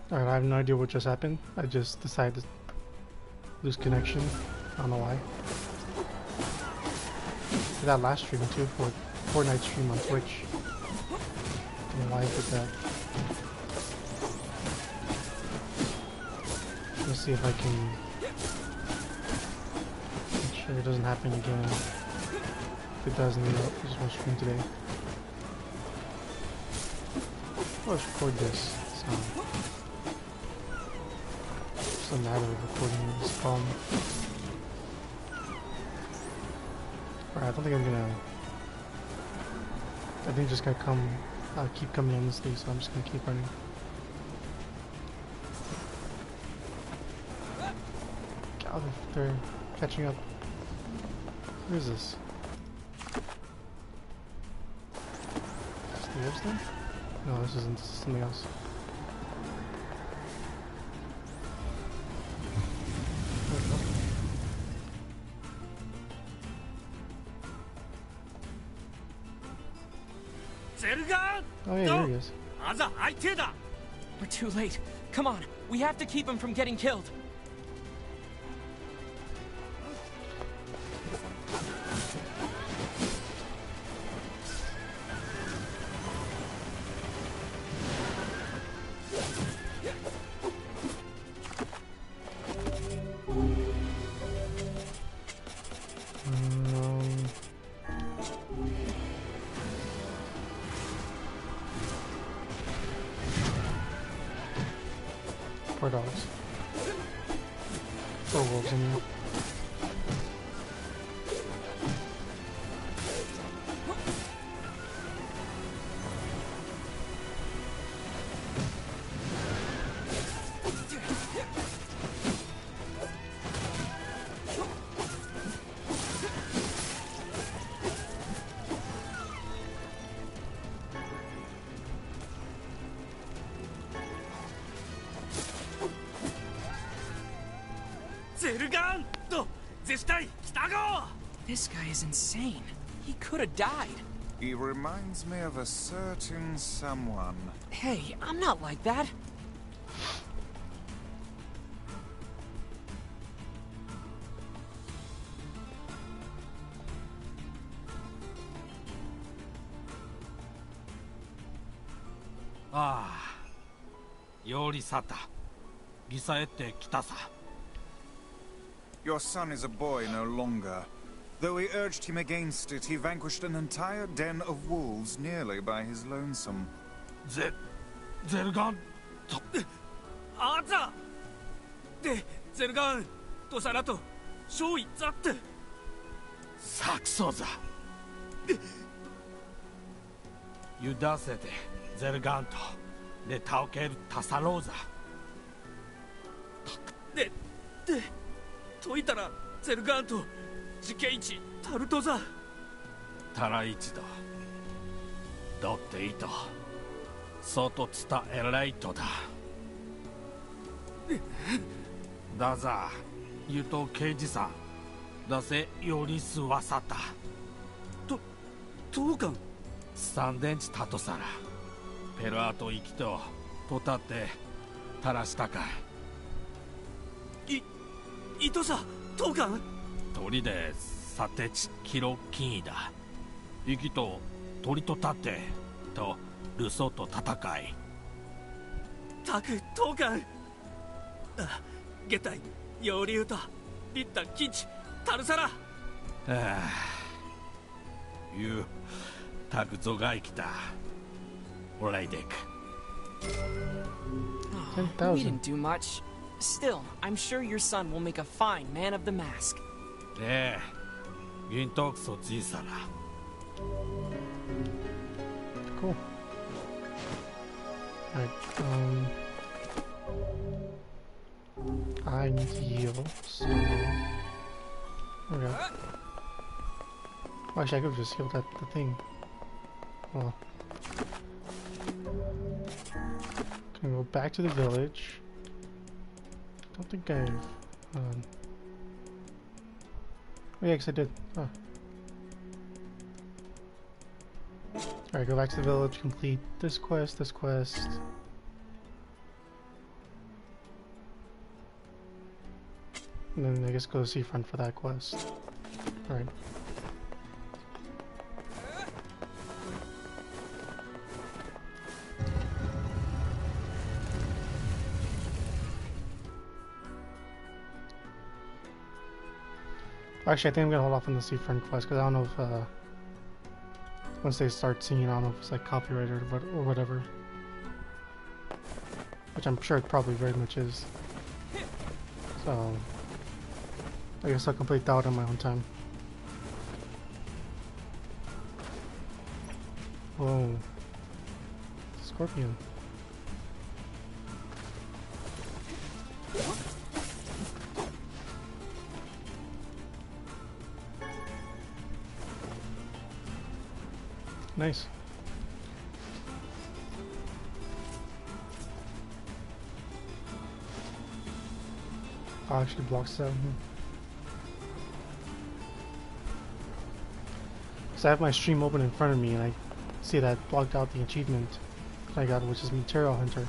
Alright, I have no idea what just happened. I just decided to lose connection. I don't know why. Did that last stream too, for Fortnite stream on Twitch. I don't know why I did that. Let's see if I can make sure it doesn't happen again. If it does, then I just won't stream today. Let's record this sound. What's the matter with recording this problem? Alright, I don't think I'm gonna... I think just gonna keep coming endlessly, so I'm just gonna keep running. God, they're catching up. Who is this? Stairs then? No, this isn't. This is something else. Oh yeah, there he is. We're too late. Come on, we have to keep him from getting killed. Poor dogs. Poor wolves in here. This guy is insane. He could have died. He reminds me of a certain someone. Hey, I'm not like that. Your son is a boy no longer. Though we urged him against it, he vanquished an entire den of wolves nearly by his lonesome. Replicant! あざで、ゼルガンとさらと少尉ざってサクソザユダセでゼルガントでタオケルタサローザで解いたらゼルガンと自ケイチタルトザタライチドドっていと外ツタエライトだだざユト刑事さんだせよりすわさったトーカン三電池タトサラペルアト生きととたって垂らしたかいとさトーカン鳥でサテチキロキンイだ生きと鳥と立ってとルソと戦いタクトーカンあゲタイヨリウタリッタキンチタルサラああゆうタクゾが生きたオライデク We didn't do much. Still, I'm sure your son will make a fine man of the mask. ええ銀トークソ小さな Cool. Alright, I need to heal, so... Okay. Well, actually, I could have just healed the thing. Well... Gonna go back to the village. Don't think I've... Oh yeah, because I did. Oh. Alright, go back to the village, complete this quest, And then I guess go to Seafront for that quest. Right. Actually, I think I'm gonna hold off on the Seafront quest because I don't know if once they start singing, I don't know if it's like copyrighted or whatever. Which I'm sure it probably very much is. So I guess I'll complete that on my own time. Whoa. Scorpion. Nice. Oh, actually blocks that. So I have my stream open in front of me and I see that blocked out the achievement that I got, which is Material Hunter.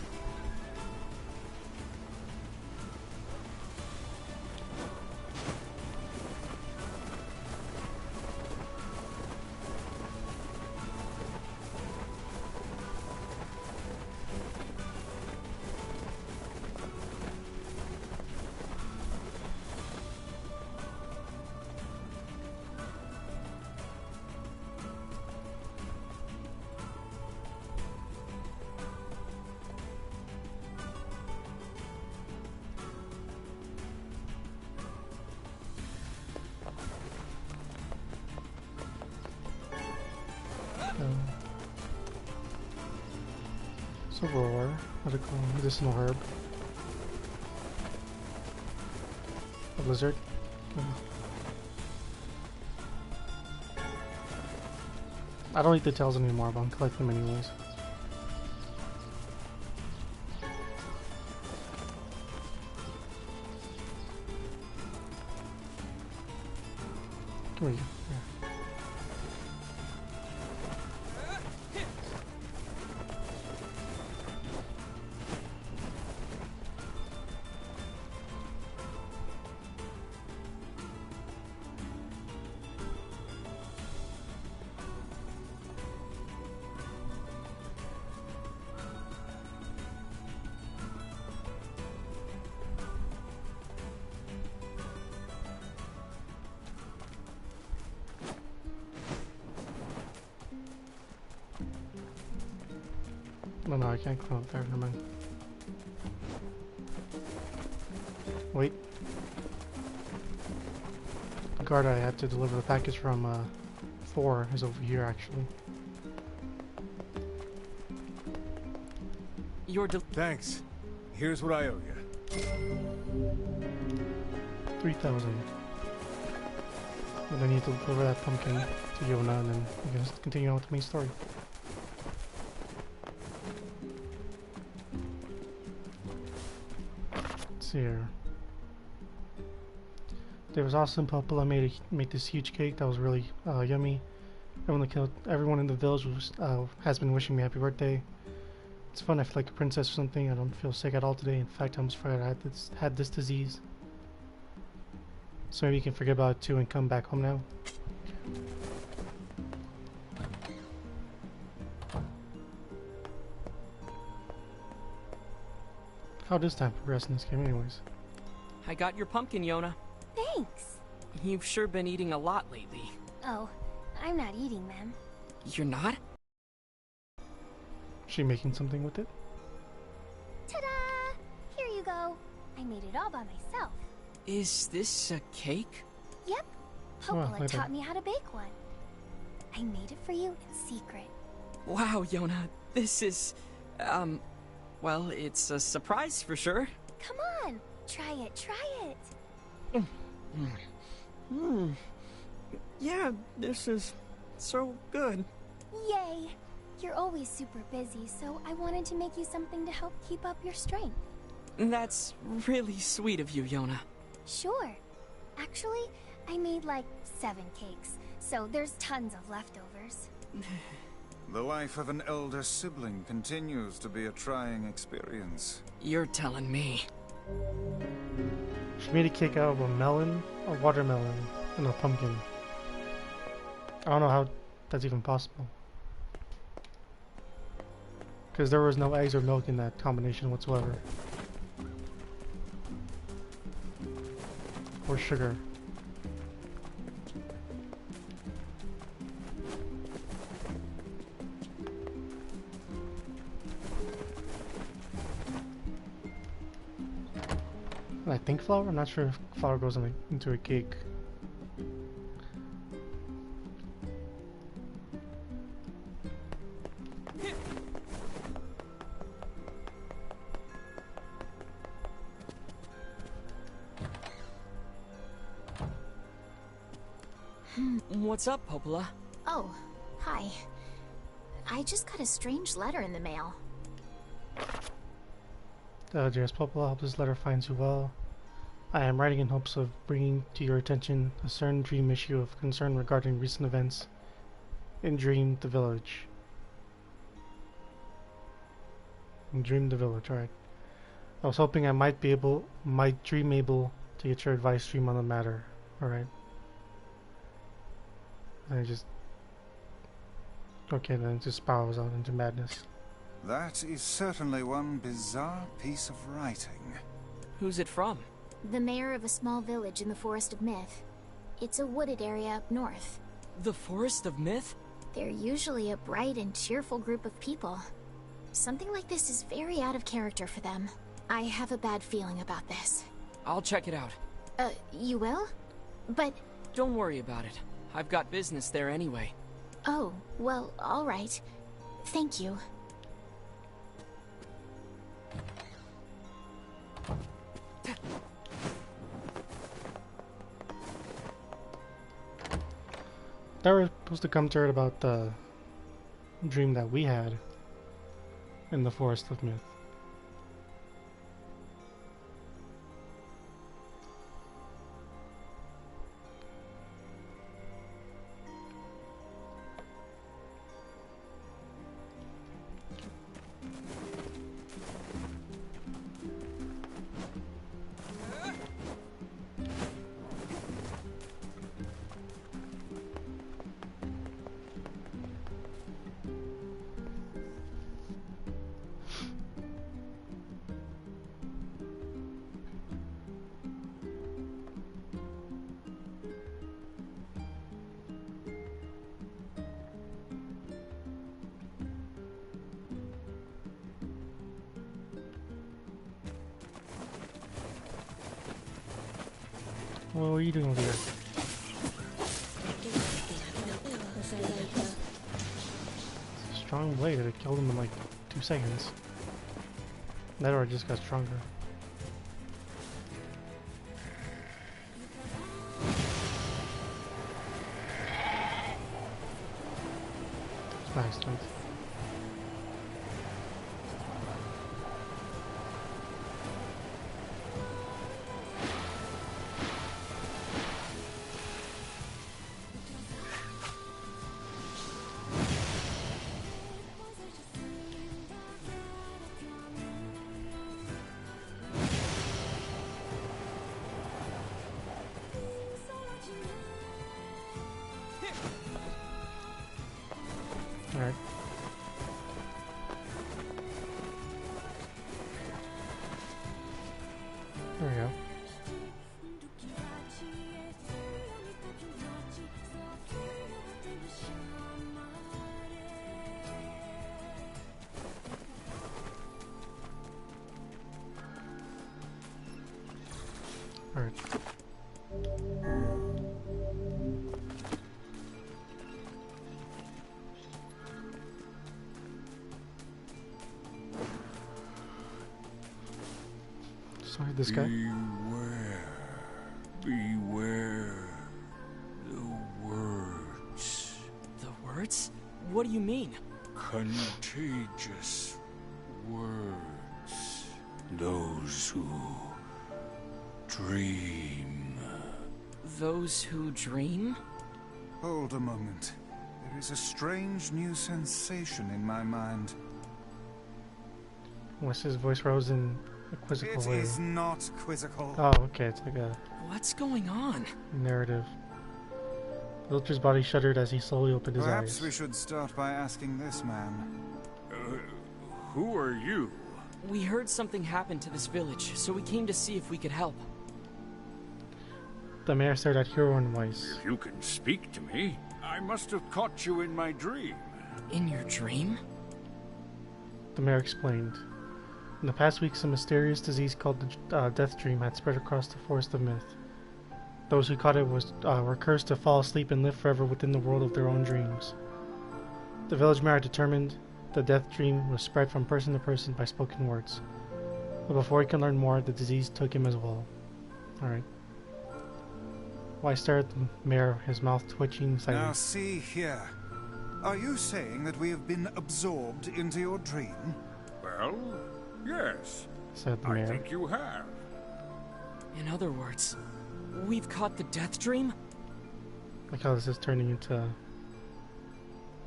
So roar, medicinal herb. A blizzard. Okay. I don't eat the tails anymore, but I'm collecting them anyways. Come here. No, I can't climb up there. Never mind. Wait. The guard I had to deliver the package from 4 is over here, actually. Thanks. Here's what I owe you. 3,000. And I need to deliver that pumpkin to Yona, and then we can continue on with the main story. Here. There was awesome. Popula made this huge cake that was really yummy. Everyone in the village has been wishing me happy birthday. It's fun. I feel like a princess or something. I don't feel sick at all today. In fact, I almost forgot I had this disease. So maybe you can forget about it too and come back home now. How does time progress in this game anyways? I got your pumpkin, Yona. Thanks. You've sure been eating a lot lately. Oh, I'm not eating them. You're not? Is she making something with it? Ta-da! Here you go. I made it all by myself. Is this a cake? Yep. Popola later. taught me how to bake one. I made it for you in secret. Wow, Yona. This is... well, it's a surprise for sure. Come on. Try it, try it. Yeah, this is so good. Yay. You're always super busy, so I wanted to make you something to help keep up your strength. That's really sweet of you, Yona. Sure. Actually, I made like 7 cakes, so there's tons of leftovers. The life of an elder sibling continues to be a trying experience. You're telling me. She made a cake out of a melon, a watermelon, and a pumpkin. I don't know how that's even possible. Because there was no eggs or milk in that combination whatsoever. Or sugar. And I think flour? I'm not sure if flour goes into a cake. What's up, Popola? Oh, hi. I just got a strange letter in the mail. Dearest Popola, I hope this letter finds you well. I am writing in hopes of bringing to your attention a certain dream issue of concern regarding recent events in Dream the Village. Dream the Village, alright. I was hoping I might dream able to get your advice stream on the matter, alright. Okay, then it just spirals out into madness. That is certainly one bizarre piece of writing. Who's it from? The mayor of a small village in the Forest of Myth. It's a wooded area up north. The Forest of Myth? They're usually a bright and cheerful group of people. Something like this is very out of character for them. I have a bad feeling about this. I'll check it out. You will? But... Don't worry about it. I've got business there anyway. Oh, well, alright. Thank you. They were supposed to come to her about the dream that we had in the Forest of Myth. What are you doing over here? Strong blade that killed him in like 2 seconds. That or it just got stronger. Nice, nice. Alright. There we go. Alright. Sorry, this guy. Beware the words. The words? What do you mean? Contagious words. Those who dream. Those who dream? Hold a moment. There is a strange new sensation in my mind. Wesley's voice rose in a quizzical It way. is not quizzical. Oh, okay, it's like a What's going on? narrative. The villager's body shuddered as he slowly opened his Perhaps eyes. we should start by asking this man. Who are you? We heard something happened to this village, so we came to see if we could help. The mayor stared at Hero and Weiss. If you can speak to me, I must have caught you in my dream. In your dream? The mayor explained. In the past weeks, a mysterious disease called the Death Dream had spread across the Forest of Myth. Those who caught it were cursed to fall asleep and live forever within the world of their own dreams. The village mayor determined the Death Dream was spread from person to person by spoken words. But before he could learn more, the disease took him as well. Alright. Weiss stared at the mayor, his mouth twitching slightly. Now see here. Are you saying that we have been absorbed into your dream? Well, yes. Said the I mayor. think you have. In other words, we've caught the death dream? Like how this is turning into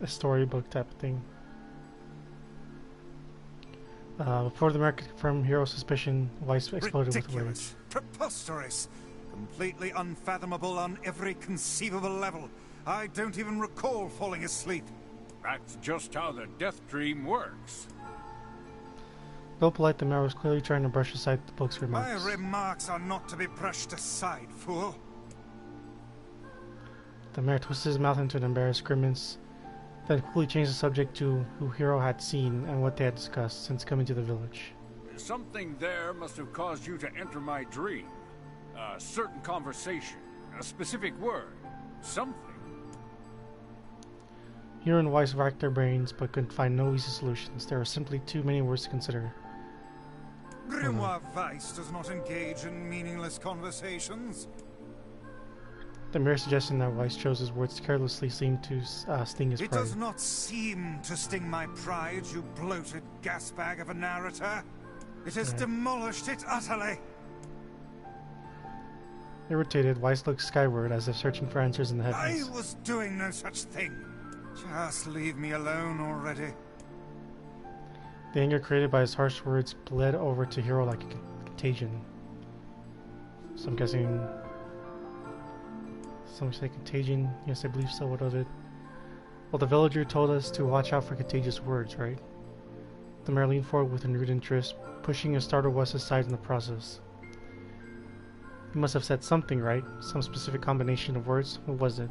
a storybook type of thing. Before the mayor could confirm Hero's suspicion, Weiss exploded with rage. Ridiculous. Preposterous. Completely unfathomable on every conceivable level. I don't even recall falling asleep. That's just how the death dream works. Though polite, the mayor was clearly trying to brush aside the book's My remarks. remarks are not to be brushed aside, fool. The mayor twisted his mouth into an embarrassed grimace, then quickly changed the subject to who Hero had seen and what they had discussed since coming to the village. Something there must have caused you to enter my dream. A certain conversation, a specific word, something. Hero and Weiss racked their brains but could find no easy solutions. There were simply too many words to consider. Grimoire Weiss does not engage in meaningless conversations. The mere suggestion that Weiss chose his words carelessly seemed to sting his It pride. does not seem to sting my pride, you bloated gasbag of a narrator. It has Right. demolished it utterly. Irritated, Weiss looked skyward as if searching for answers in the I heavens. was doing no such thing. Just leave me alone already. The anger created by his harsh words bled over to Hero like a contagion. So I'm guessing... Some say contagion. Yes, I believe so. What of it? Well, the villager told us to watch out for contagious words, right? The mayor leaned forward with renewed interest, pushing his startled West aside in the process. He must have said something, right? Some specific combination of words. What was it?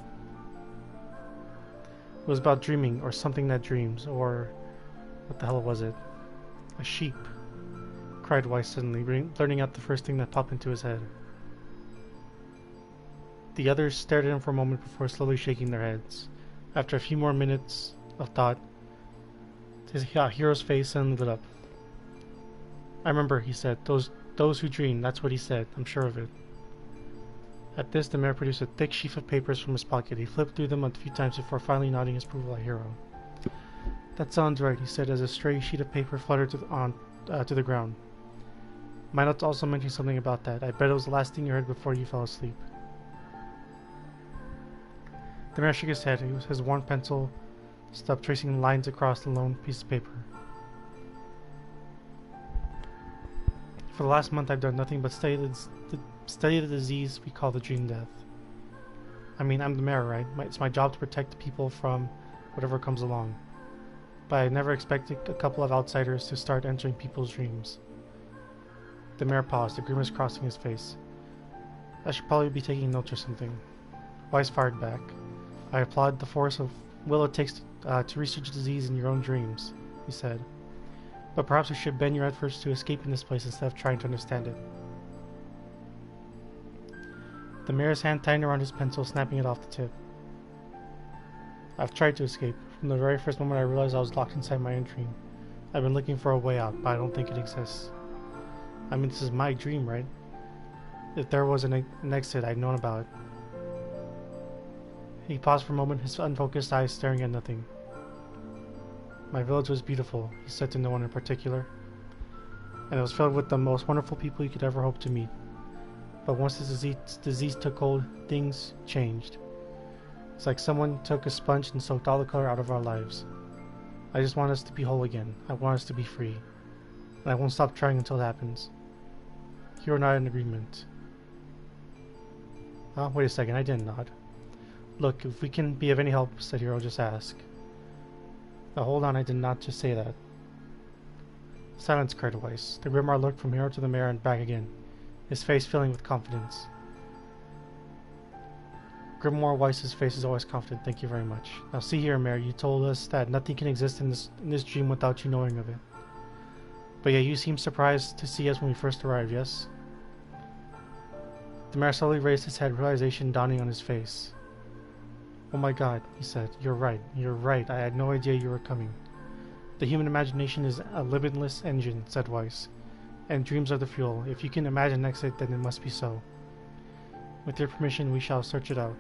It was about dreaming, or something that dreams, or... What the hell was it? A sheep, cried Weiss suddenly, blurting out the first thing that popped into his head. The others stared at him for a moment before slowly shaking their heads. After a few more minutes of thought, his Hero's face suddenly lit up. I remember, he said. Those who dream, that's what he said. I'm sure of it. At this, the mayor produced a thick sheaf of papers from his pocket. He flipped through them a few times before finally nodding his approval at Hero. That sounds right, he said as a stray sheet of paper fluttered to the ground. My notes also mentioned something about that. I bet it was the last thing you heard before you fell asleep. The mayor shook his head. His worn pencil stopped tracing lines across the lone piece of paper. For the last month, I've done nothing but study the disease we call the dream death. I mean, I'm the mayor, right? It's my job to protect the people from whatever comes along. But I never expected a couple of outsiders to start entering people's dreams. The mayor paused, a grimace crossing his face. I should probably be taking notes or something. Weiss fired back. I applaud the force of will it takes to research disease in your own dreams, he said. But perhaps you should bend your efforts to escaping this place instead of trying to understand it. The mayor's hand tightened around his pencil, snapping it off the tip. I've tried to escape. From the very first moment I realized I was locked inside my own dream. I've been looking for a way out, but I don't think it exists. I mean, this is my dream, right? If there was an exit, I'd known about it. He paused for a moment, his unfocused eyes staring at nothing. My village was beautiful, he said to no one in particular, and it was filled with the most wonderful people you could ever hope to meet. But once this disease took hold, things changed. It's like someone took a sponge and soaked all the color out of our lives. I just want us to be whole again. I want us to be free. And I won't stop trying until it happens. Hiro nodded in agreement. Wait a second, I didn't nod. Look, if we can be of any help, said Hiro, just ask. Hold on, I did not just say that. Silence, cried Weiss. The Grimoire looked from Hiro to the mayor and back again, his face filling with confidence. Grimoire Weiss's face is always confident, thank you very much. Now see here, Mayor, you told us that nothing can exist in this dream without you knowing of it. But yeah, you seem surprised to see us when we first arrived, yes? The mayor slowly raised his head, realization dawning on his face. Oh my god, he said. You're right. I had no idea you were coming. The human imagination is a limitless engine, said Weiss. And dreams are the fuel. If you can imagine exit, then it must be so. With your permission, we shall search it out.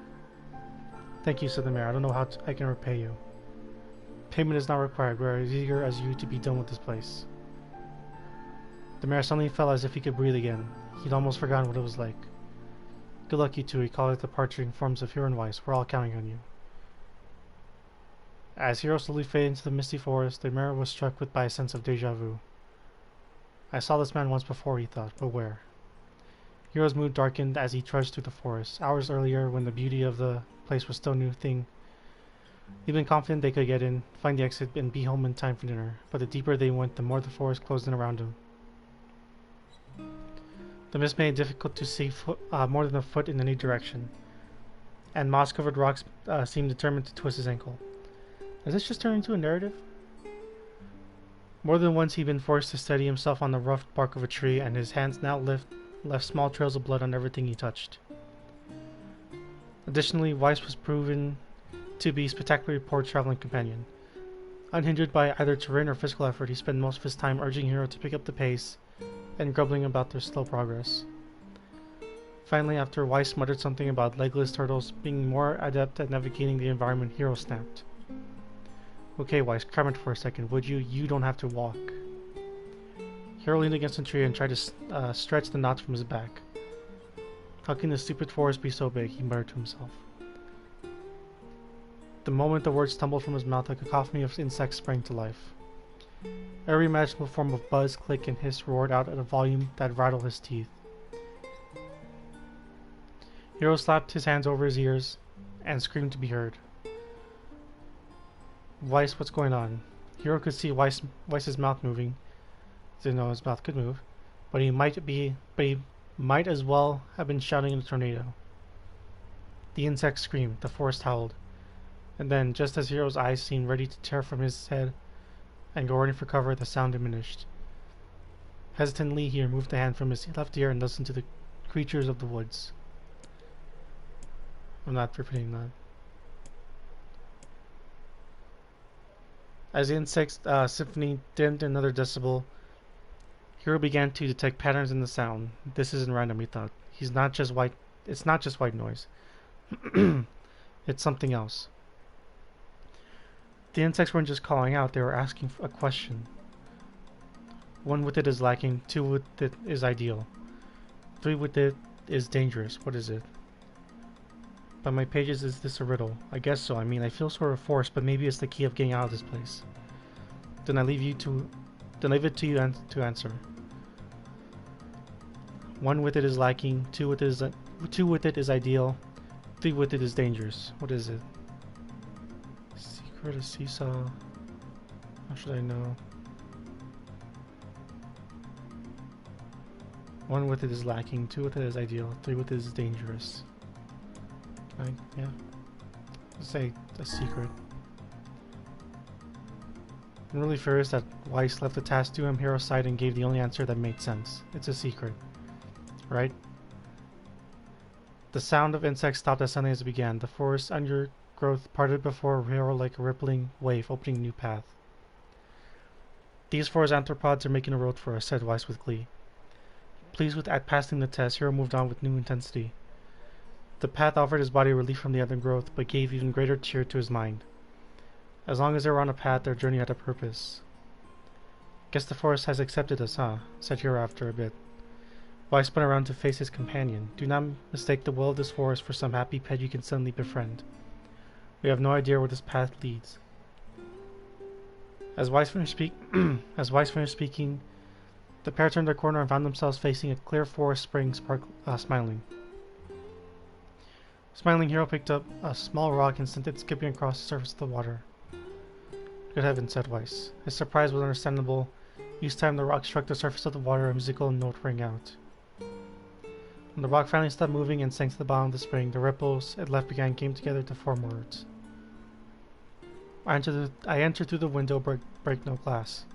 Thank you, said the mayor. I don't know how I can repay you. Payment is not required. We are as eager as you to be done with this place. The mayor suddenly felt as if he could breathe again. He'd almost forgotten what it was like. Good luck, you two. He called it departure in forms of Hiro and Weiss. We're all counting on you. As Hiro slowly faded into the misty forest, the mayor was struck by a sense of deja vu. I saw this man once before, he thought, but where? Hiro's mood darkened as he trudged through the forest. Hours earlier, when the beauty of the place was still a new thing, he'd been confident they could get in, find the exit, and be home in time for dinner. But the deeper they went, the more the forest closed in around him. The mist made it difficult to see more than a foot in any direction, and moss-covered rocks seemed determined to twist his ankle. Has this just turned into a narrative? More than once he'd been forced to steady himself on the rough bark of a tree, and his hands now left small trails of blood on everything he touched. Additionally, Weiss was proven to be a spectacularly poor traveling companion. Unhindered by either terrain or physical effort, he spent most of his time urging Hiro to pick up the pace and grumbling about their slow progress. Finally, after Weiss muttered something about legless turtles being more adept at navigating the environment, Hiro snapped. Okay, Weiss, calm it for a second, would you? You don't have to walk. Hiro leaned against a tree and tried to stretch the knots from his back. How can this stupid forest be so big? He muttered to himself. The moment the words tumbled from his mouth, a cacophony of insects sprang to life. Every imaginable form of buzz, click, and hiss roared out at a volume that rattled his teeth. Hiro slapped his hands over his ears and screamed to be heard. Weiss, what's going on? Hiro could see Weiss's mouth moving. Didn't know his mouth could move, but he might as well have been shouting in a tornado. The insects screamed, the forest howled, and then, just as Hiro's eyes seemed ready to tear from his head and go running for cover, the sound diminished. Hesitantly, he removed the hand from his left ear and listened to the creatures of the woods. I'm not repeating that. As the insect's symphony dimmed another decibel, Hiro began to detect patterns in the sound. This isn't random, he thought. It's not just white noise. It's something else. The insects weren't just calling out, they were asking a question. 1 with it is lacking, 2 with it is ideal. 3 with it is dangerous. What is it? By my pages, is this a riddle? I guess so. I mean, I feel sort of forced, but maybe it's the key of getting out of this place. Then I leave it to you to answer. 1 with it is lacking, 2 with it is ideal, 3 with it is dangerous. What is it? Secret of seesaw. How should I know? 1 with it is lacking, 2 with it is ideal, 3 with it is dangerous. Yeah. Let's say a secret. I'm really furious that Weiss left the task to him. Hiro sighed and gave the only answer that made sense. It's a secret. Right? The sound of insects stopped as suddenly as it began. The forest undergrowth parted before Hiro like a rippling wave, opening a new path. These forest anthropods are making a road for us, said Weiss with glee. Pleased at passing the test, Hiro moved on with new intensity. The path offered his body relief from the undergrowth, but gave even greater cheer to his mind. As long as they were on a path, their journey had a purpose. Guess the forest has accepted us, huh? Said Hiro after a bit. Weiss spun around to face his companion. Do not mistake the will of this forest for some happy pet you can suddenly befriend. We have no idea where this path leads. As Weiss finished speaking, The pair turned a corner and found themselves facing a clear forest spring, smiling. Smiling, Hero picked up a small rock and sent it skipping across the surface of the water. Good heavens, said Weiss. His surprise was understandable. Each time the rock struck the surface of the water, a musical note rang out. When the rock finally stopped moving and sank to the bottom of the spring, the ripples it left behind came together to form words. I entered through the window, break no glass.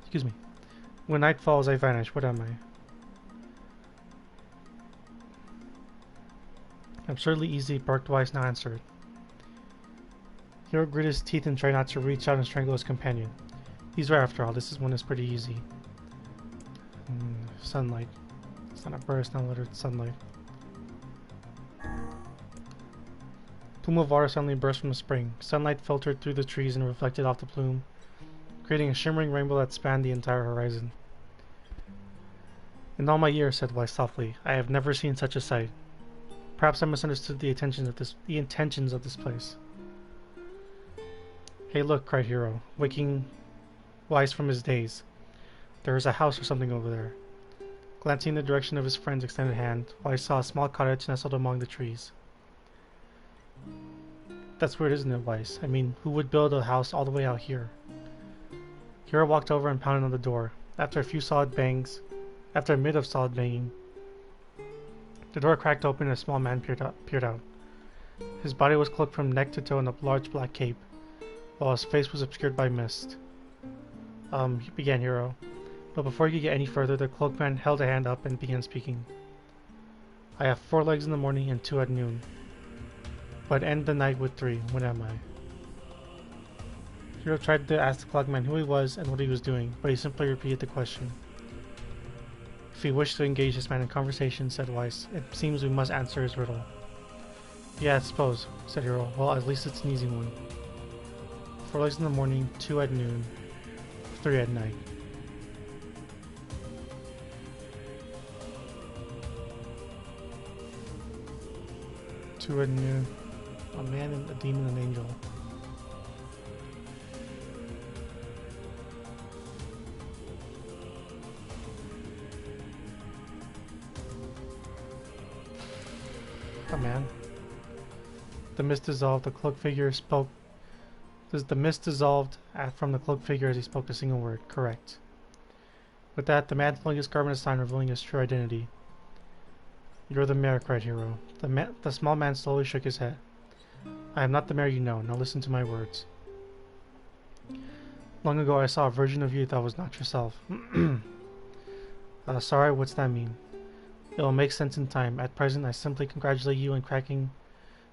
Excuse me. When night falls, I vanish. What am I? Absurdly easy, barked Weiss, now answered. Hero gritted his teeth and tried not to reach out and strangle his companion. He's right after all, this one is pretty easy. Sunlight. It's not a burst, not littered sunlight. A plume of water suddenly burst from the spring. Sunlight filtered through the trees and reflected off the plume, creating a shimmering rainbow that spanned the entire horizon. In all my years, said Weiss softly, I have never seen such a sight. Perhaps I misunderstood the intentions of this place. Hey look, cried Hero, waking Weiss from his daze. There is a house or something over there. Glancing in the direction of his friend's extended hand, Weiss saw a small cottage nestled among the trees. That's weird, isn't it, Weiss? I mean, who would build a house all the way out here? Hero walked over and pounded on the door. After a minute of solid banging, the door cracked open and a small man peered out. His body was cloaked from neck to toe in a large black cape, while his face was obscured by mist. Began Hero. But before he could get any further, the cloaked man held a hand up and began speaking. I have 4 legs in the morning and 2 at noon, but end the night with 3. What am I? Hero tried to ask the cloaked man who he was and what he was doing, but he simply repeated the question. If we wish to engage this man in conversation, said Weiss, it seems we must answer his riddle. Yeah, I suppose, said Hero. Well, at least it's an easy one. 4 legs in the morning, 2 at noon, 3 at night. Two at noon. A man, and a demon, and an angel. A man. The mist dissolved. The cloaked figure spoke. The mist dissolved from the cloaked figure as he spoke a single word. Correct. With that, the man flung his garment aside, revealing his true identity. You're the mayor, cried Hero. The small man slowly shook his head. I am not the mayor you know. Now listen to my words. Long ago I saw a version of you that was not yourself. Sorry, what's that mean? It will make sense in time. At present, I simply congratulate you on cracking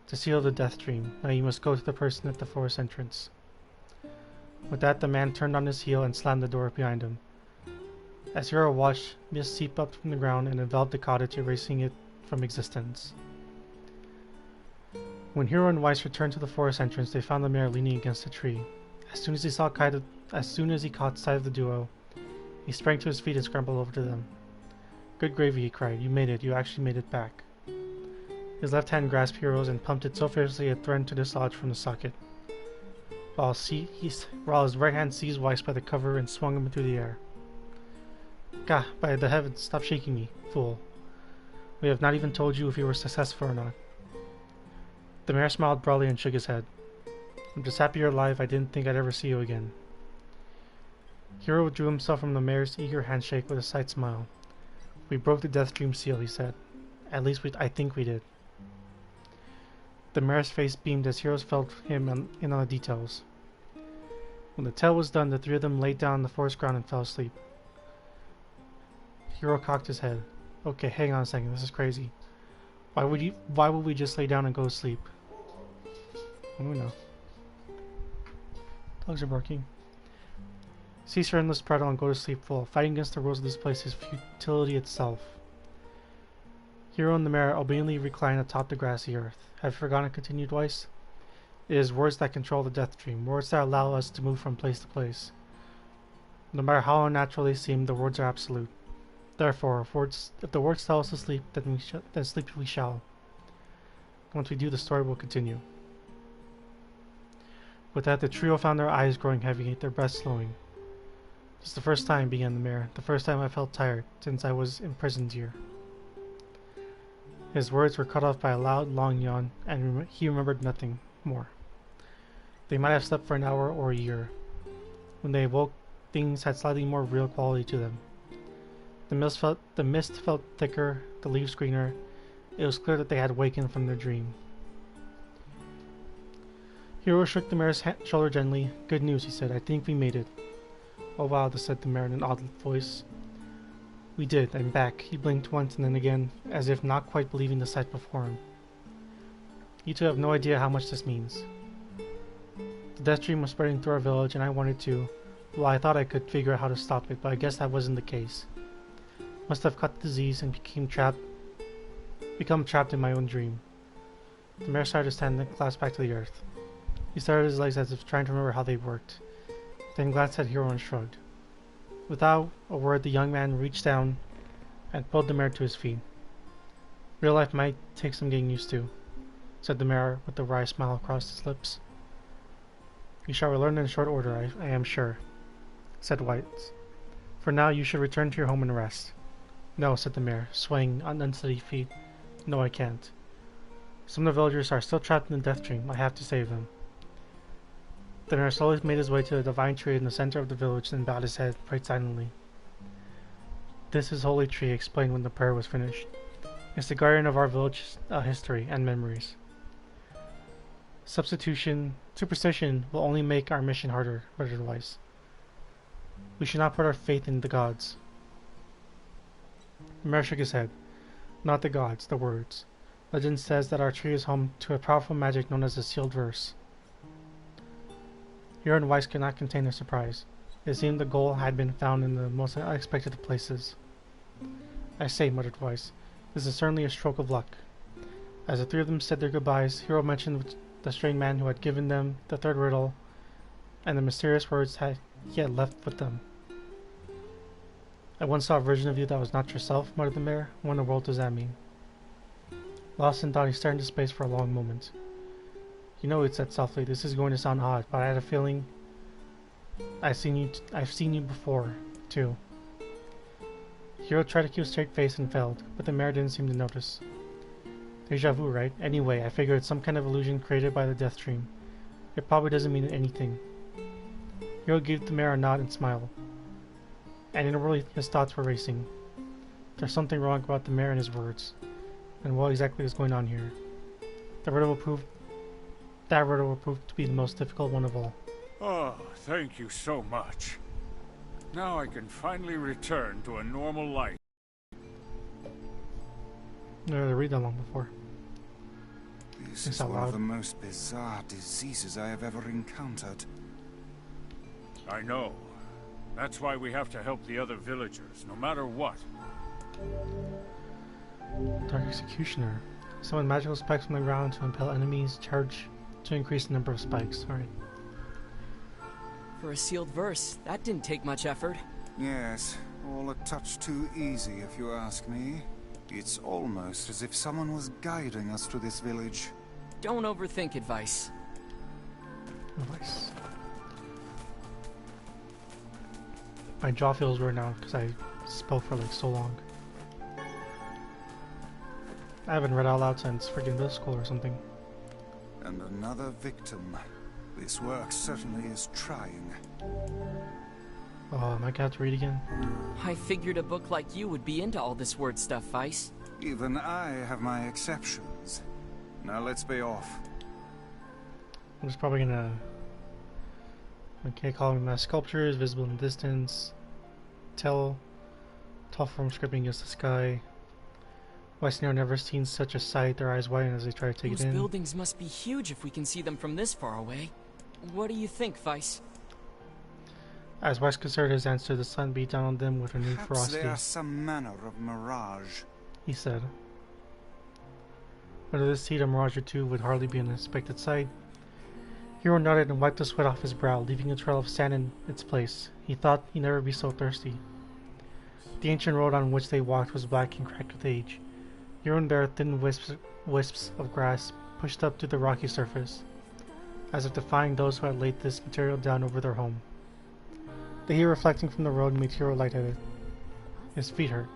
the seal of the death dream. Now you must go to the person at the forest entrance. With that, the man turned on his heel and slammed the door behind him. As Hero watched, mist seeped up from the ground and enveloped the cottage, erasing it from existence. When Hero and Weiss returned to the forest entrance, they found the mayor leaning against a tree. As soon as he caught sight of the duo, he sprang to his feet and scrambled over to them. Good gravy, he cried. You made it. You actually made it back. His left hand grasped Hero's and pumped it so fiercely it threatened to dislodge from the socket, while his right hand seized Weiss by the cover and swung him through the air. Gah, by the heavens, stop shaking me, fool. We have not even told you if you were successful or not. The mayor smiled broadly and shook his head. I'm just happy you're alive. I didn't think I'd ever see you again. Hero withdrew himself from the mayor's eager handshake with a slight smile. We broke the death dream seal, he said. At least I think we did. The mayor's face beamed as Hero filled him in on the details. When the tale was done, the 3 of them laid down on the forest ground and fell asleep. Hero cocked his head. Okay, hang on a second, this is crazy. Why would we just lay down and go to sleep? I don't know. Dogs are barking. Cease your endless prattle and go to sleep, fool. Fighting against the rules of this place is futility itself. Hero and the mayor obediently reclined atop the grassy earth. Have you forgotten? Continued Weiss. It is words that control the death dream, words that allow us to move from place to place. No matter how unnatural they seem, the words are absolute. Therefore, if the words tell us to sleep, then sleep we shall. Once we do, the story will continue. With that, the trio found their eyes growing heavy, their breaths slowing. It's the first time, began the mayor. The first time I felt tired since I was imprisoned here. His words were cut off by a loud, long yawn, and he remembered nothing more. They might have slept for an hour or a year. When they awoke, things had slightly more real quality to them. The mist felt thicker, the leaves greener. It was clear that they had wakened from their dream. Hiro shook the mayor's shoulder gently. Good news, he said. I think we made it. Oh wow, said the mayor in an odd voice. We did. I'm back. He blinked once and then again, as if not quite believing the sight before him. You two have no idea how much this means. The death dream was spreading through our village, and I wanted to. Well, I thought I could figure out how to stop it, but I guess that wasn't the case. Must have caught the disease and become trapped in my own dream. The mayor started to stand and glanced back to the earth. He started his legs as if trying to remember how they worked, then glanced at Hiro and shrugged. Without a word, the young man reached down and pulled the mayor to his feet. Real life might take some getting used to, said the mayor with a wry smile across his lips. You shall learn in short order, I am sure, said White. For now, you should return to your home and rest. No, said the mayor, swaying on unsteady feet. No, I can't. Some of the villagers are still trapped in the death dream. I have to save them. The mayor slowly made his way to the divine tree in the center of the village and bowed his head, prayed silently. This is Holy Tree, he explained when the prayer was finished. It's the guardian of our village's history and memories. Superstition will only make our mission harder, muttered Weiss. We should not put our faith in the gods. The mayor shook his head. Not the gods, the words. Legend says that our tree is home to a powerful magic known as the sealed verse. Hiro and Weiss could not contain their surprise. It seemed the goal had been found in the most unexpected of places. I say, muttered Weiss, this is certainly a stroke of luck. As the three of them said their goodbyes, Hiro mentioned the strange man who had given them the third riddle, and the mysterious words he had left with them. I once saw a version of you that was not yourself, muttered the mayor. What in the world does that mean? Lost in thought, he stared into space for a long moment. You know, it said softly, this is going to sound odd, but I had a feeling I've seen you before, too. Hiro tried to keep a straight face and failed, but the mayor didn't seem to notice. Deja vu, right? Anyway, I figure it's some kind of illusion created by the death dream. It probably doesn't mean anything. Hiro gave the mayor a nod and smiled. And inwardly, his thoughts were racing. There's something wrong about the mayor and his words. And what exactly is going on here? That riddle will prove to be the most difficult one of all. Oh, thank you so much. Now I can finally return to a normal life. Never read that long before. This is one of the most bizarre diseases I have ever encountered. I know. That's why we have to help the other villagers, no matter what. Dark Executioner. Summon magical spikes from the ground to impel enemies. Charge to increase the number of spikes. Alright. For a sealed verse, that didn't take much effort. Yes, all a touch too easy if you ask me. It's almost as if someone was guiding us to this village. Don't overthink advice. Advice. My jaw feels weird now because I spoke for like so long. I haven't read out loud since freaking middle school or something. And another victim. This work certainly is trying. Oh, am I gonna have to read again? I figured a book like you would be into all this word stuff, Weiss. Even I have my exceptions. Now let's be off. I'm just probably gonna... Okay, calling my sculptures, visible in the distance. Tall form scribbling against the sky. Weiss and I have never seen such a sight. Their eyes widen as they try to take it in. Those buildings must be huge if we can see them from this far away. What do you think, Weiss? As Weiss considered his answer, the sun beat down on them with renewed Perhaps ferocity. they are some manner of mirage. He said. Under this heat, a mirage or two would hardly be an unexpected sight. Hiro nodded and wiped the sweat off his brow, leaving a trail of sand in its place. He thought he'd never be so thirsty. The ancient road on which they walked was black and cracked with age. Here and there, thin wisps of grass pushed up to the rocky surface, as if defying those who had laid this material down over their home. The heat reflecting from the road made Hiro lightheaded. His feet hurt.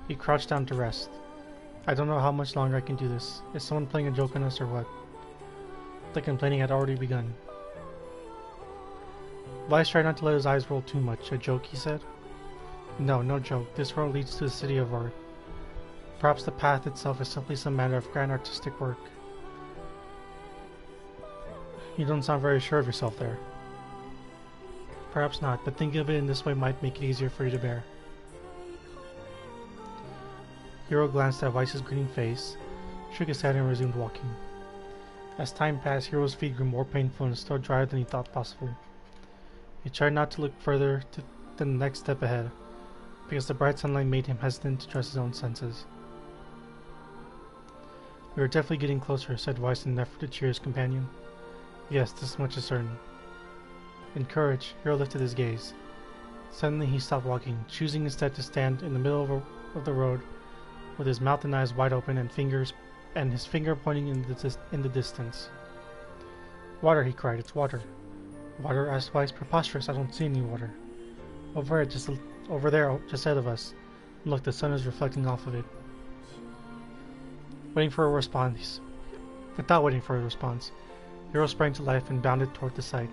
He crouched down to rest. I don't know how much longer I can do this. Is someone playing a joke on us or what? The complaining had already begun. Weiss tried not to let his eyes roll too much. A joke, he said? No, no joke. This road leads to the city of art. Perhaps the path itself is simply some matter of grand artistic work. You don't sound very sure of yourself there. Perhaps not, but thinking of it in this way might make it easier for you to bear. Hiro glanced at Weiss's grinning face, shook his head and resumed walking. As time passed, Hiro's feet grew more painful and still drier than he thought possible. He tried not to look further than the next step ahead, because the bright sunlight made him hesitant to trust his own senses. We are definitely getting closer, said Weiss in an effort to cheer his companion. Yes, this much is certain. Encouraged, Hiro lifted his gaze. Suddenly he stopped walking, choosing instead to stand in the middle of the road, with his mouth and eyes wide open and his finger pointing in the distance. Water, he cried, it's water. Water? Asked Weiss. Preposterous, I don't see any water. Over there, just ahead of us. Look, the sun is reflecting off of it. Without waiting for a response, Hiro sprang to life and bounded toward the sight.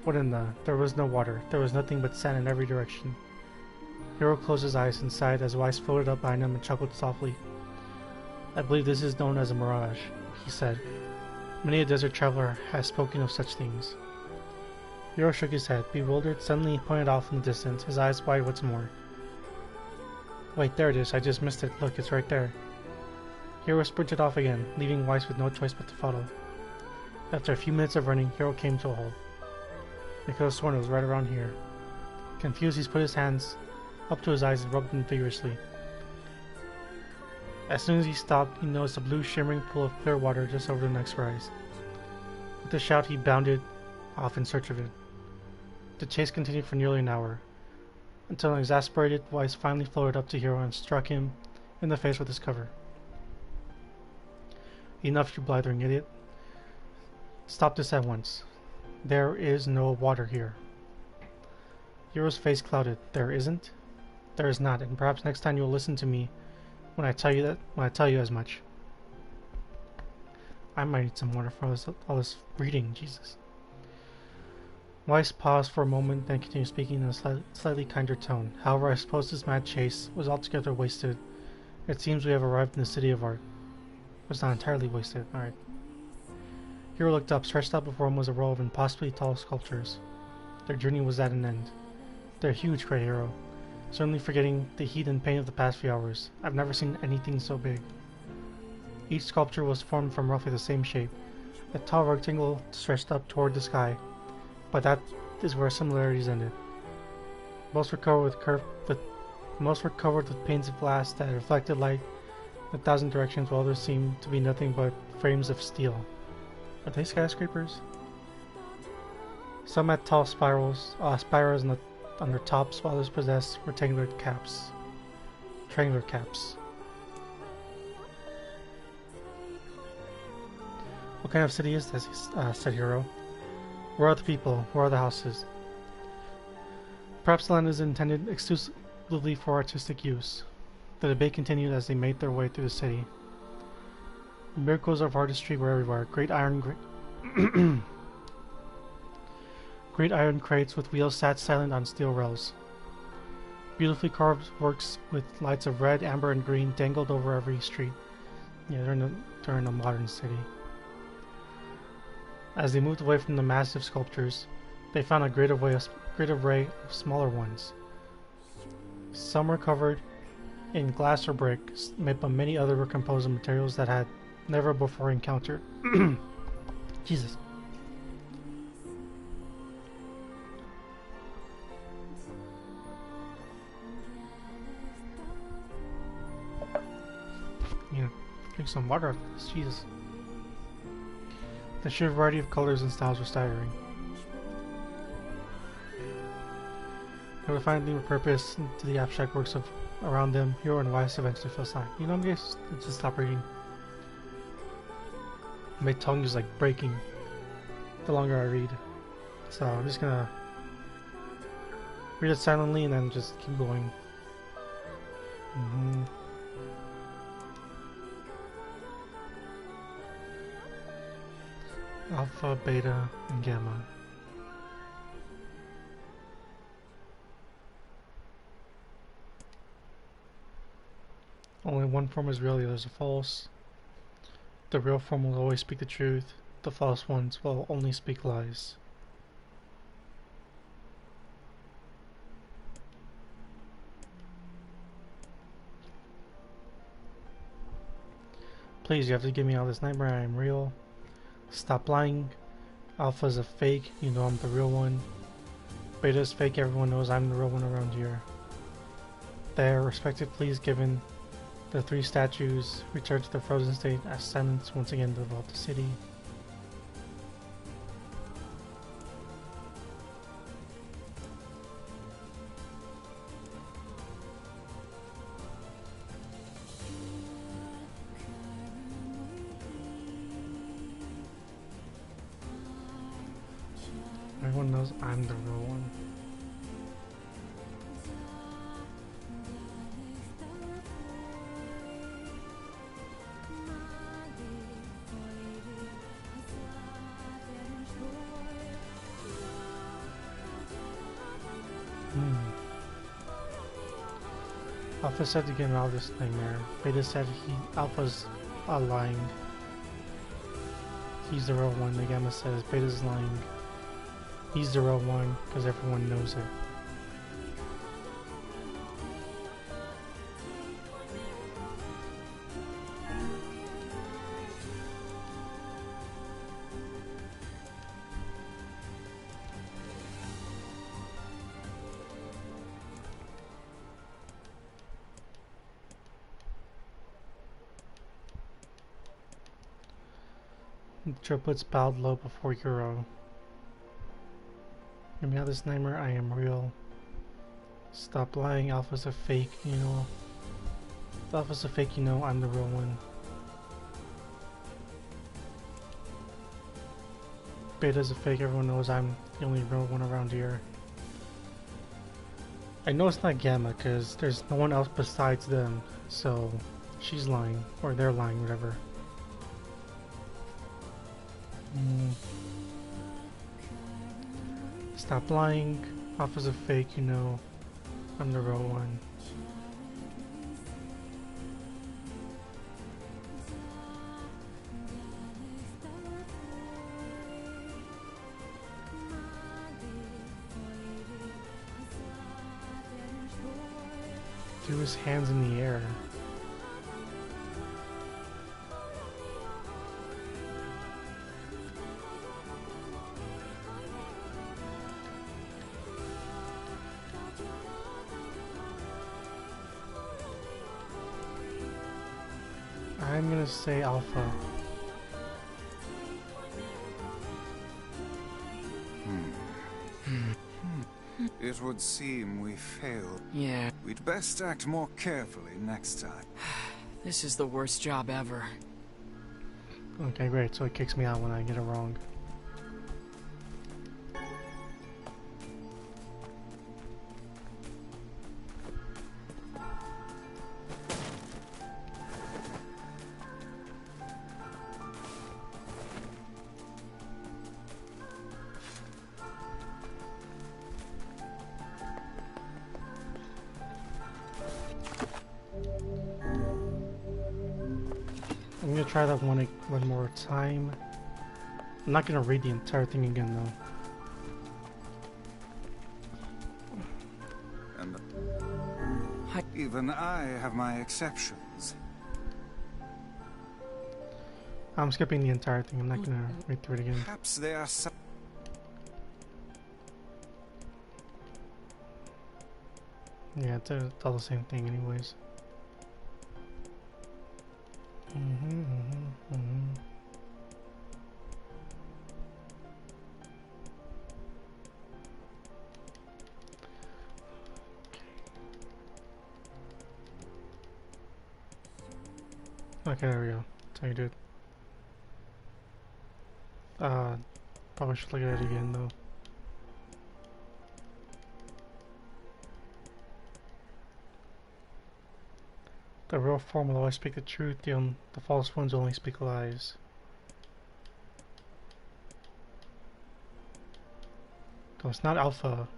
What in the... There was no water. There was nothing but sand in every direction. Hiro closed his eyes and sighed as Weiss floated up behind him and chuckled softly. I believe this is known as a mirage, he said. Many a desert traveler has spoken of such things. Hiro shook his head. Bewildered, suddenly he pointed off in the distance, his eyes wide once more. Wait, there it is. I just missed it. Look, it's right there. Hiro sprinted off again, leaving Weiss with no choice but to follow. After a few minutes of running, Hiro came to a halt. I could have sworn it was right around here. Confused, he put his hands up to his eyes and rubbed them vigorously. As soon as he stopped, he noticed a blue shimmering pool of clear water just over the next rise. With a shout, he bounded off in search of it. The chase continued for nearly an hour, until an exasperated Weiss finally floated up to Hiro and struck him in the face with his cover. Enough, you blithering idiot. Stop this at once. There is no water here. Hiro's face clouded. There isn't? There is not, and perhaps next time you'll listen to me when I tell you as much. I might need some water for all this reading, Jesus. Weiss paused for a moment, then continued speaking in a slightly kinder tone. However, I suppose this mad chase was altogether wasted. It seems we have arrived in the city of art. It was not entirely wasted. Alright. Hiro looked up. Stretched out before him was a row of impossibly tall sculptures. Their journey was at an end. They're huge, cried Hiro, certainly forgetting the heat and pain of the past few hours. I've never seen anything so big. Each sculpture was formed from roughly the same shape. A tall rectangle stretched up toward the sky, but that is where similarities ended. Most were covered with panes of glass that reflected light in 1,000 directions, while others seemed to be nothing but frames of steel. Are they skyscrapers? Some had tall spirals on their tops, while others possessed triangular caps. What kind of city is this? Said Hiro. Where are the people? Where are the houses? Perhaps the land is intended exclusively for artistic use. The debate continued as they made their way through the city. The miracles of artistry were everywhere. Great iron crates with wheels sat silent on steel rails. Beautifully carved works with lights of red, amber, and green dangled over every street. Yeah, they're in a modern city. As they moved away from the massive sculptures, they found a great array of smaller ones. Some were covered in glass or brick, but many others were composed of materials that had never before encountered. Jesus. Drink some water after this, Jesus. The sheer variety of colors and styles was staggering. They were finally repurposed into the abstract works around them. Hiro and Weiss eventually fell silent. You know, I'm gonna just stop reading. My tongue is like breaking the longer I read. So I'm just gonna Read it silently and then just keep going. Alpha, beta, and gamma. Only one form is real, the others are false. The real form will always speak the truth. The false ones will only speak lies. Please, you have to give me out of this nightmare. I am real. Stop lying. Alpha's a fake. You know I'm the real one. Beta's fake. Everyone knows I'm the real one around here. They are respectively given the 3 statues. Return to the frozen state as silence once again developed the city. Everyone knows I'm the real one. Alpha said to get him out of this nightmare. Beta said Alpha's lying. He's the real one. The Gamma says Beta's lying. He's the real one because everyone knows it. The triplets bowed low before Euro. Give me out of this nightmare, I am real. Stop lying, Alpha's a fake, you know. If Alpha's a fake, you know I'm the real one. Beta's a fake, everyone knows I'm the only real one around here. I know it's not Gamma, because there's no one else besides them, so she's lying, or they're lying, whatever. Stop lying. Alpha's a fake, you know. I'm the real one. Threw his hands in the air. I'm gonna say Alpha. It would seem we failed. Yeah, We'd best act more carefully next time. this is the worst job ever. Okay, great. So it kicks me out when I get it wrong. I'm gonna try that one more time. I'm not gonna read the entire thing again though. And even I have my exceptions. I'm skipping the entire thing. I'm not gonna read through it again. Perhaps they are some... Yeah, it's all the same thing anyways. Okay, there we go. That's how you do it. Probably should look at it again though. The real form will always speak the truth, the false ones only speak lies. No, it's not Alpha.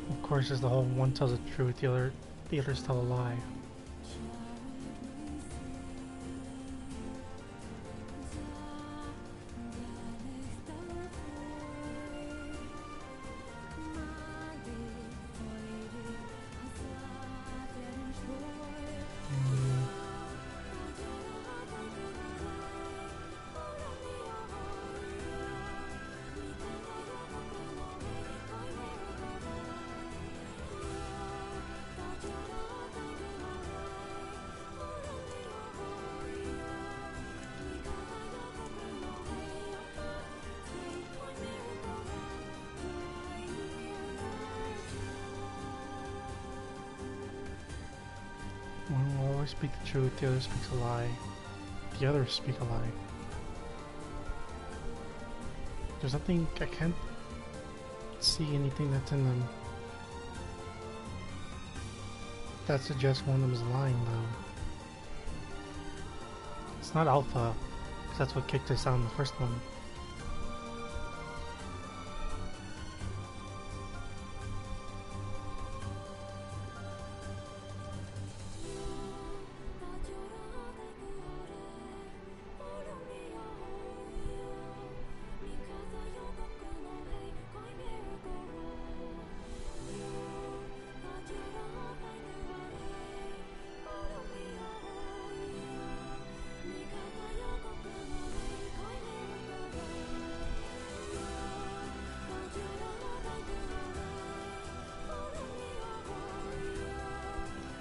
Of course, there's the whole one tells the truth, the others tell a lie. One will always speak the truth, the other speaks a lie. The others speak a lie. There's nothing, I can't see anything that's in them that suggests one of them is lying though. It's not Alpha, because that's what kicked us out in the first one.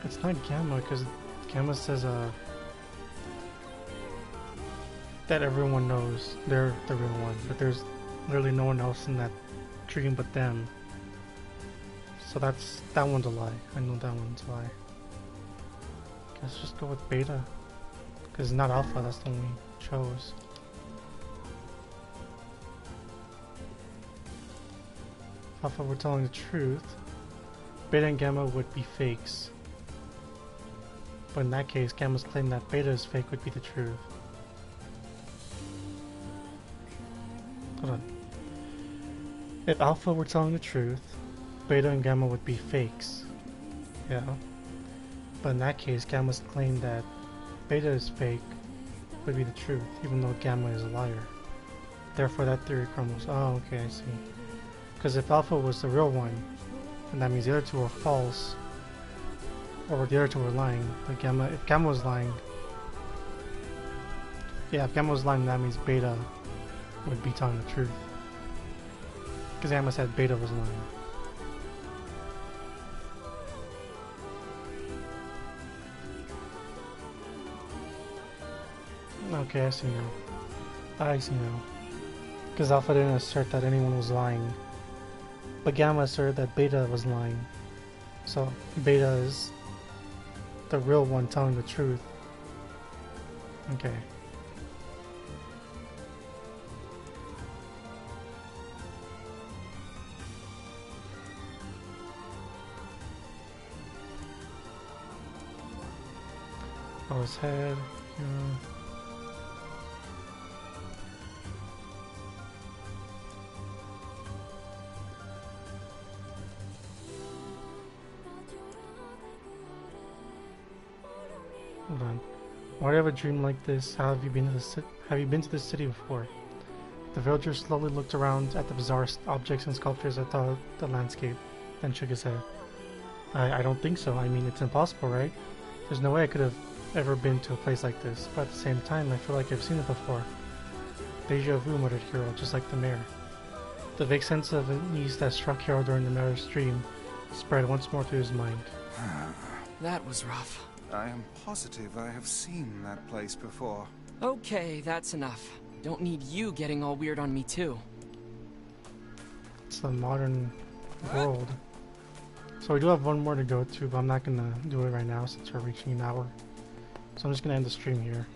It's not Gamma, because Gamma says that everyone knows they're the real one, but there's literally no one else in that dream but them. So that one's a lie. I know that one's a lie. Let's just go with Beta, because it's not Alpha, that's the one we chose. If Alpha were telling the truth, Beta and Gamma would be fakes. But in that case, Gamma's claim that Beta is fake would be the truth. Hold on. If Alpha were telling the truth, Beta and Gamma would be fakes. Yeah. But in that case, Gamma's claim that Beta is fake would be the truth, even though Gamma is a liar. Therefore, that theory crumbles. Oh, okay, I see. Because if Alpha was the real one, then that means the other two are false. Or the other two were lying. But if Gamma was lying, yeah, if Gamma was lying, that means Beta would be telling the truth. Because Gamma said Beta was lying. Okay, I see now. I see now. Because Alpha didn't assert that anyone was lying. But Gamma asserted that Beta was lying. So, Beta is the real one telling the truth. Okay. Oh, his head. Yeah. Hold on. Why do you have a dream like this? How have you been to this city before? The villager slowly looked around at the bizarre objects and sculptures that dotted the landscape, then shook his head. I don't think so. I mean, it's impossible, right? There's no way I could have ever been to a place like this, but at the same time, I feel like I've seen it before. Deja vu, muttered Hiro, just like the mayor. The vague sense of unease that struck Hiro during the mayor's dream spread once more through his mind. That was rough. I am positive I have seen that place before. Okay, that's enough. Don't need you getting all weird on me too. It's the modern world. So we do have one more to go to, but I'm not gonna do it right now since we're reaching an hour. So I'm just gonna end the stream here.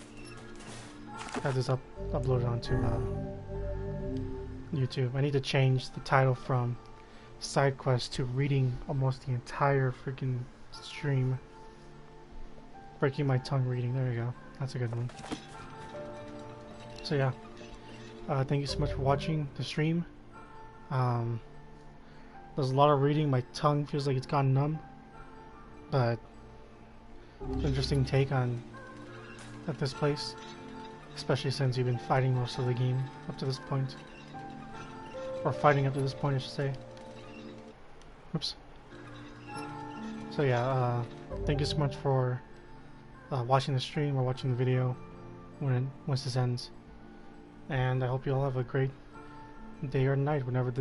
Have this uploaded onto YouTube. I need to change the title from side quest to reading almost the entire freaking stream. Breaking my tongue reading. There you go. That's a good one. So yeah, thank you so much for watching the stream. There's a lot of reading. My tongue feels like it's gone numb, but interesting take on at this place, especially since you've been fighting most of the game up to this point, or fighting up to this point, I should say. Oops. So yeah, thank you so much for watching the stream or watching the video once this ends, and I hope you all have a great day or night whenever